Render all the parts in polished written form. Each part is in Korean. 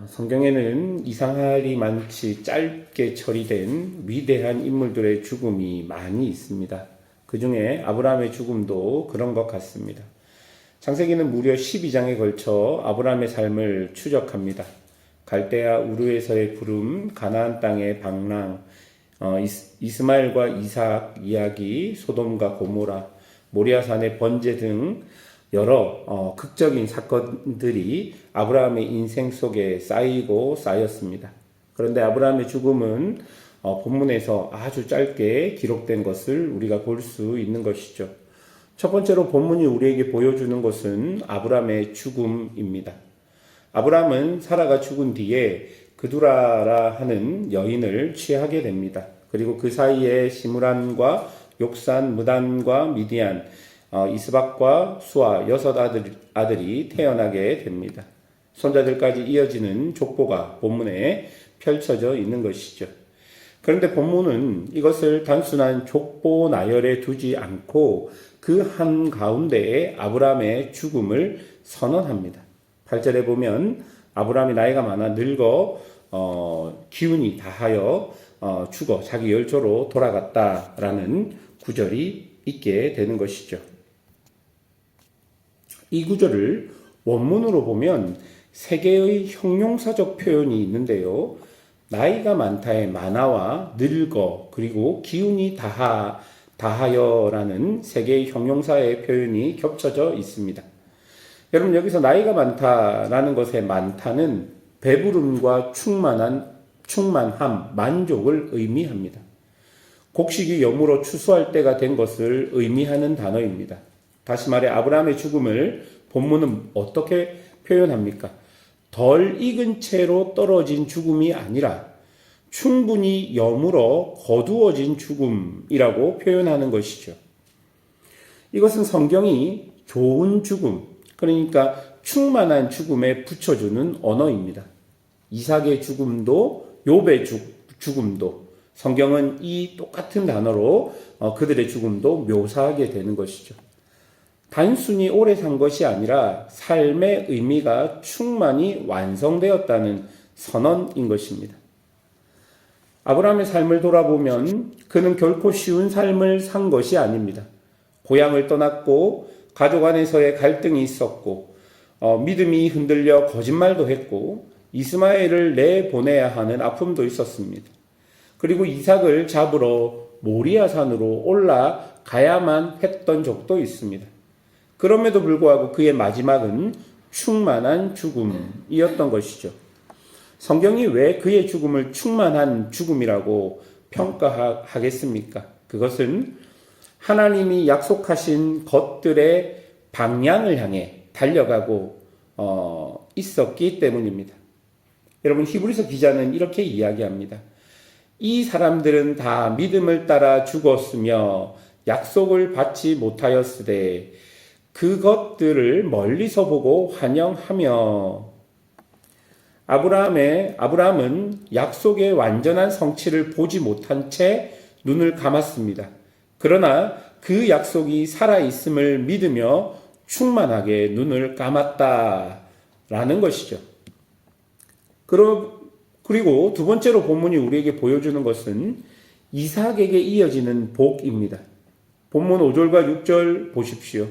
성경에는 이상할이 많지 짧게 처리된 위대한 인물들의 죽음이 많이 있습니다. 그 중에 아브라함의 죽음도 그런 것 같습니다. 창세기는 무려 12장에 걸쳐 아브라함의 삶을 추적합니다. 갈대아 우르에서의 부름, 가나안 땅의 방랑, 이스마엘과 이삭 이야기, 소돔과 고모라, 모리아산의 번제 등 여러 극적인 사건들이 아브라함의 인생 속에 쌓이고 쌓였습니다. 그런데 아브라함의 죽음은 본문에서 아주 짧게 기록된 것을 우리가 볼 수 있는 것이죠. 첫 번째로 본문이 우리에게 보여주는 것은 아브라함의 죽음입니다. 아브라함은 사라가 죽은 뒤에 그두라라 하는 여인을 취하게 됩니다. 그리고 그 사이에 시므란과 욕산, 무단과 미디안, 이스박과 수아 6 아들이 태어나게 됩니다. 손자들까지 이어지는 족보가 본문에 펼쳐져 있는 것이죠. 그런데 본문은 이것을 단순한 족보 나열에 두지 않고 그 한가운데에 아브라함의 죽음을 선언합니다. 8절에 보면 아브라함이 나이가 많아 늙어 기운이 다하여 죽어 자기 열조로 돌아갔다라는 구절이 있게 되는 것이죠. 이 구절을 원문으로 보면 세 개의 형용사적 표현이 있는데요. 나이가 많다의 많아와 늙어 그리고 기운이 다하여라는 세 개의 형용사의 표현이 겹쳐져 있습니다. 여러분, 여기서 나이가 많다라는 것의 많다는 배부름과 충만함, 만족을 의미합니다. 곡식이 여물어 추수할 때가 된 것을 의미하는 단어입니다. 다시 말해 아브라함의 죽음을 본문은 어떻게 표현합니까? 덜 익은 채로 떨어진 죽음이 아니라 충분히 여물어 거두어진 죽음이라고 표현하는 것이죠. 이것은 성경이 좋은 죽음, 그러니까 충만한 죽음에 붙여주는 언어입니다. 이삭의 죽음도 욥의 죽음도 성경은 이 똑같은 단어로 그들의 죽음도 묘사하게 되는 것이죠. 단순히 오래 산 것이 아니라 삶의 의미가 충만히 완성되었다는 선언인 것입니다. 아브라함의 삶을 돌아보면 그는 결코 쉬운 삶을 산 것이 아닙니다. 고향을 떠났고 가족 안에서의 갈등이 있었고 믿음이 흔들려 거짓말도 했고 이스마엘을 내보내야 하는 아픔도 있었습니다. 그리고 이삭을 잡으러 모리아산으로 올라가야만 했던 적도 있습니다. 그럼에도 불구하고 그의 마지막은 충만한 죽음이었던 것이죠. 성경이 왜 그의 죽음을 충만한 죽음이라고 평가하겠습니까? 그것은 하나님이 약속하신 것들의 방향을 향해 달려가고 있었기 때문입니다. 여러분, 히브리서 기자는 이렇게 이야기합니다. 이 사람들은 다 믿음을 따라 죽었으며 약속을 받지 못하였으되 그것들을 멀리서 보고 환영하며. 아브라함은 약속의 완전한 성취를 보지 못한 채 눈을 감았습니다. 그러나 그 약속이 살아있음을 믿으며 충만하게 눈을 감았다라는 것이죠. 그리고 두 번째로 본문이 우리에게 보여주는 것은 이삭에게 이어지는 복입니다. 본문 5절과 6절 보십시오.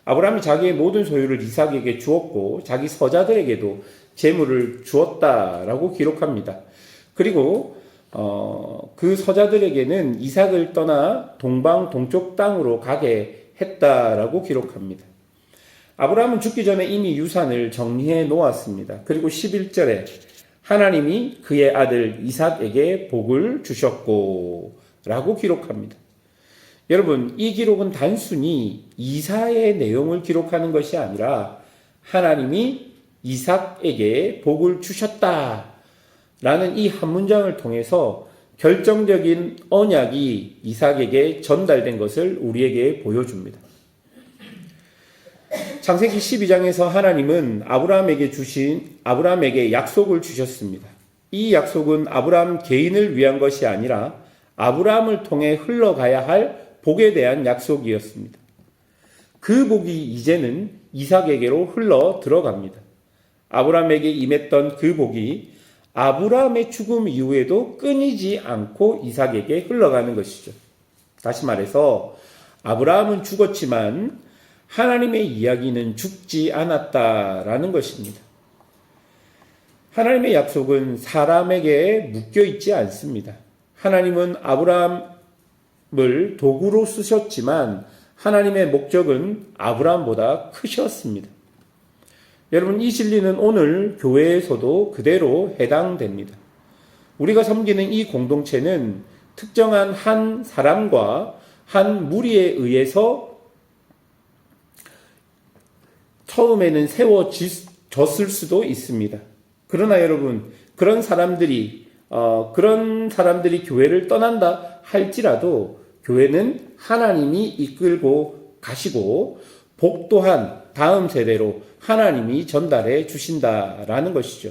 아브라함이 자기의 모든 소유를 이삭에게 주었고 자기 서자들에게도 재물을 주었다라고 기록합니다. 그리고 그 서자들에게는 이삭을 떠나 동쪽 땅으로 가게 했다라고 기록합니다. 아브라함은 죽기 전에 이미 유산을 정리해 놓았습니다. 그리고 11절에 하나님이 그의 아들 이삭에게 복을 주셨고 라고 기록합니다. 여러분, 이 기록은 단순히 이사의 내용을 기록하는 것이 아니라 하나님이 이삭에게 복을 주셨다 라는 이 한 문장을 통해서 결정적인 언약이 이삭에게 전달된 것을 우리에게 보여줍니다. 창세기 12장에서 하나님은 아브라함에게 약속을 주셨습니다. 이 약속은 아브라함 개인을 위한 것이 아니라 아브라함을 통해 흘러가야 할 복에 대한 약속이었습니다. 그 복이 이제는 이삭에게로 흘러 들어갑니다. 아브라함에게 임했던 그 복이 아브라함의 죽음 이후에도 끊이지 않고 이삭에게 흘러가는 것이죠. 다시 말해서 아브라함은 죽었지만 하나님의 이야기는 죽지 않았다라는 것입니다. 하나님의 약속은 사람에게 묶여 있지 않습니다. 하나님은 아브라함을 도구로 쓰셨지만 하나님의 목적은 아브라함보다 크셨습니다. 여러분, 이 진리는 오늘 교회에서도 그대로 해당됩니다. 우리가 섬기는 이 공동체는 특정한 한 사람과 한 무리에 의해서 처음에는 세워졌을 수도 있습니다. 그러나 여러분, 그런 사람들이 교회를 떠난다 할지라도 교회는 하나님이 이끌고 가시고 복 또한 다음 세대로 하나님이 전달해 주신다라는 것이죠.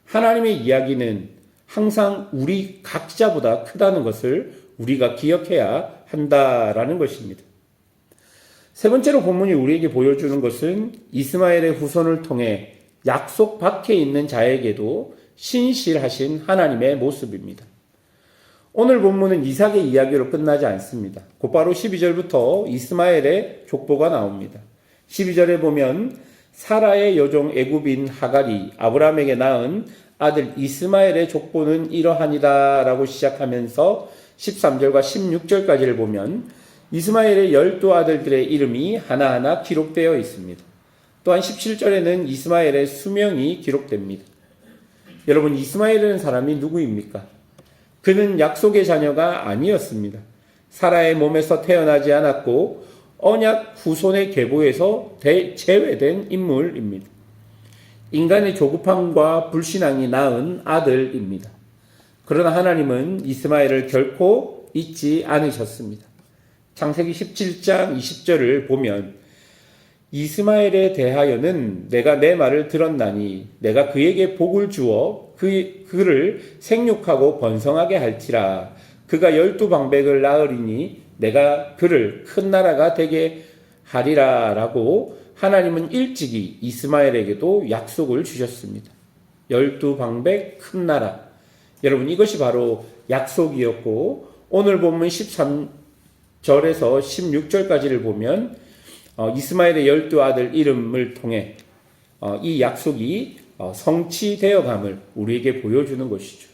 하나님의 이야기는 항상 우리 각자보다 크다는 것을 우리가 기억해야 한다라는 것입니다. 세 번째로 본문이 우리에게 보여주는 것은 이스마엘의 후손을 통해 약속 밖에 있는 자에게도 신실하신 하나님의 모습입니다. 오늘 본문은 이삭의 이야기로 끝나지 않습니다. 곧바로 12절부터 이스마엘의 족보가 나옵니다. 12절에 보면 사라의 여종 애굽인 하갈이 아브라함에게 낳은 아들 이스마엘의 족보는 이러하니라 라고 시작하면서 13절과 16절까지를 보면 이스마엘의 12아들들의 이름이 하나하나 기록되어 있습니다. 또한 17절에는 이스마엘의 수명이 기록됩니다. 여러분, 이스마엘이라는 사람이 누구입니까? 그는 약속의 자녀가 아니었습니다. 사라의 몸에서 태어나지 않았고 언약 후손의 계보에서 제외된 인물입니다. 인간의 조급함과 불신앙이 낳은 아들입니다. 그러나 하나님은 이스마엘을 결코 잊지 않으셨습니다. 창세기 17장 20절을 보면 이스마엘에 대하여는 내가 내 말을 들었나니 내가 그에게 복을 주어 그를 생육하고 번성하게 할지라. 그가 12방백을 낳으리니 내가 그를 큰 나라가 되게 하리라 라고 하나님은 일찍이 이스마엘에게도 약속을 주셨습니다. 12방백 큰 나라. 여러분, 이것이 바로 약속이었고 오늘 본문 13절에서 16절까지를 보면 이스마엘의 12아들 이름을 통해 이 약속이 성취되어감을 우리에게 보여주는 것이죠.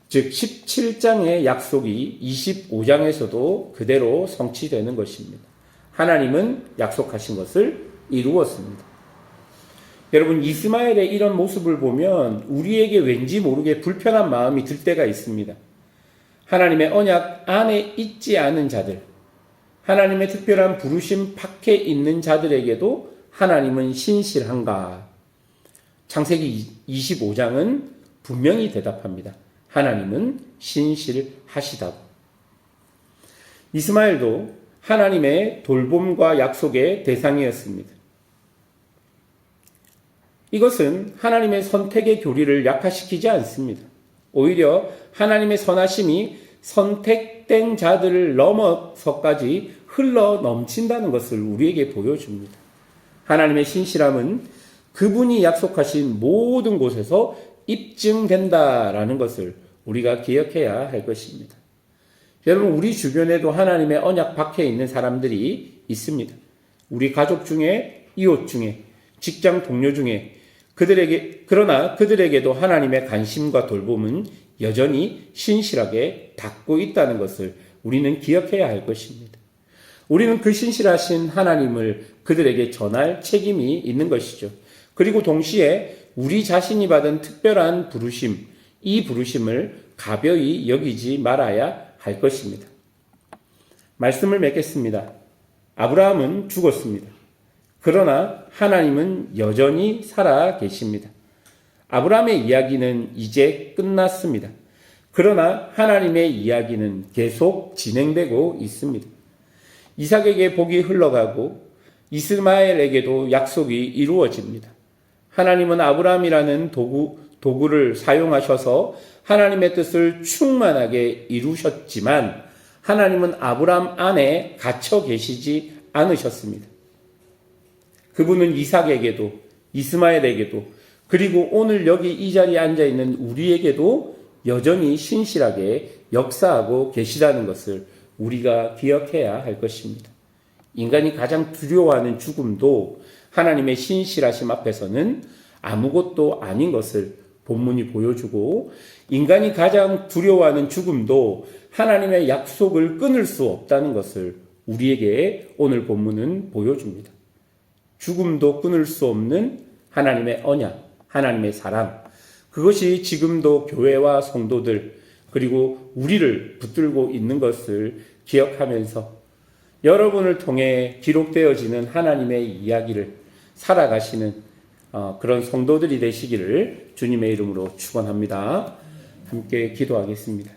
즉 17장의 약속이 25장에서도 그대로 성취되는 것입니다. 하나님은 약속하신 것을 이루었습니다. 여러분, 이스마엘의 이런 모습을 보면 우리에게 왠지 모르게 불편한 마음이 들 때가 있습니다. 하나님의 언약 안에 있지 않은 자들, 하나님의 특별한 부르심 밖에 있는 자들에게도 하나님은 신실한가? 창세기 25장은 분명히 대답합니다. 하나님은 신실하시다고. 이스마엘도 하나님의 돌봄과 약속의 대상이었습니다. 이것은 하나님의 선택의 교리를 약화시키지 않습니다. 오히려 하나님의 선하심이 선택된 자들을 넘어서까지 흘러 넘친다는 것을 우리에게 보여줍니다. 하나님의 신실함은 그분이 약속하신 모든 곳에서 입증된다라는 것을 우리가 기억해야 할 것입니다. 여러분, 우리 주변에도 하나님의 언약 밖에 있는 사람들이 있습니다. 우리 가족 중에, 이웃 중에, 직장 동료 중에 그러나 그들에게도 하나님의 관심과 돌봄은 여전히 신실하게 닿고 있다는 것을 우리는 기억해야 할 것입니다. 우리는 그 신실하신 하나님을 그들에게 전할 책임이 있는 것이죠. 그리고 동시에 우리 자신이 받은 특별한 부르심, 이 부르심을 가벼이 여기지 말아야 할 것입니다. 말씀을 맺겠습니다. 아브라함은 죽었습니다. 그러나 하나님은 여전히 살아 계십니다. 아브라함의 이야기는 이제 끝났습니다. 그러나 하나님의 이야기는 계속 진행되고 있습니다. 이삭에게 복이 흘러가고 이스마엘에게도 약속이 이루어집니다. 하나님은 아브라함이라는 도구를 사용하셔서 하나님의 뜻을 충만하게 이루셨지만 하나님은 아브라함 안에 갇혀 계시지 않으셨습니다. 그분은 이삭에게도 이스마엘에게도, 그리고 오늘 여기 이 자리에 앉아 있는 우리에게도 여전히 신실하게 역사하고 계시다는 것을 우리가 기억해야 할 것입니다. 인간이 가장 두려워하는 죽음도 하나님의 신실하심 앞에서는 아무것도 아닌 것을 본문이 보여주고, 인간이 가장 두려워하는 죽음도 하나님의 약속을 끊을 수 없다는 것을 우리에게 오늘 본문은 보여줍니다. 죽음도 끊을 수 없는 하나님의 언약, 하나님의 사랑, 그것이 지금도 교회와 성도들 그리고 우리를 붙들고 있는 것을 기억하면서 여러분을 통해 기록되어지는 하나님의 이야기를 살아가시는 그런 성도들이 되시기를 주님의 이름으로 축원합니다. 함께 기도하겠습니다.